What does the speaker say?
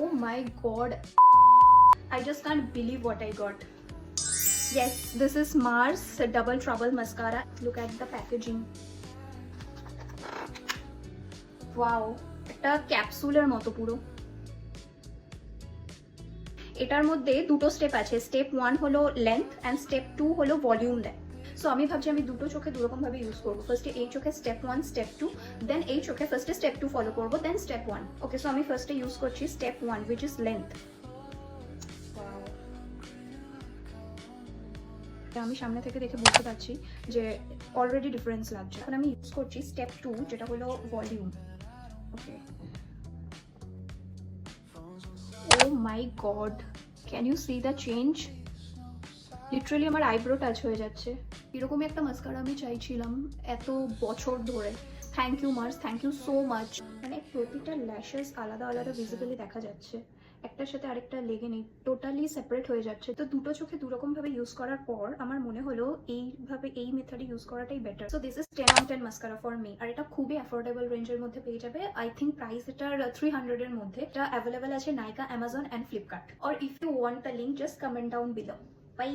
Oh my god, I just can't believe what I got. Yes, this is Mars Double Trouble Mascara. Look at the packaging. Wow, এটা ক্যাপসুলের মতো পুরো। এটার মধ্যে দুটো step আছে, step 1 হলো লেন্থ অ্যান্ড স্টেপ 2 হলো ভলিউম দেয়। সো আমি ভাবছি আমি দুটো চোখে দুরকম ভাবে ইউজ করবো। ফার্স্টে এই চোখে স্টেপ 1 স্টেপ 2, দেন এই চোখে ফার্স্টে স্টেপ 2 ফলো করবো, দেন স্টেপ 1। ওকে, সো আমি ফার্স্টে ইউজ করছি স্টেপ 1 which is লেন্থ। আমি সামনে থেকে দেখে বুঝতে পারছি যে অলরেডি ডিফারেন্স লাগছে। এখন আমি ইউজ করছি স্টেপ 2 যেটা হলো volume. Okay, oh my God, can you see the change? Literally আমার আইব্রো টাচ হয়ে যাচ্ছে। এরকমই একটা মাস্কারা আমি চাইছিলাম এত বছর ধরে। Thank you Mars, thank you so much. মানে প্রতিটা ল্যাশেস আলাদা আলাদা ভিজিবলি দেখা যাচ্ছে, একটার সাথে আরেকটা লেগে নেই, টোটালি সেপারেট হয়ে যাচ্ছে। তো দুটো চোখে দুরকম ভাবে ইউজ করার পর আমার মনে হলো এইভাবে এই মেথডে ইউজ করাটাই better. So this is 10 out of 10 mascara for me. আর এটা খুবই অ্যাফোর্ডেবল রেঞ্জের মধ্যে পেয়ে যাবে। আই থিঙ্ক প্রাইস এটার 300 এর মধ্যে। এটা অ্যাভেলেবল আছে নাইকা, অ্যামাজন অ্যান্ড ফ্লিপকার্ট। আর if you want the link just comment down below. By.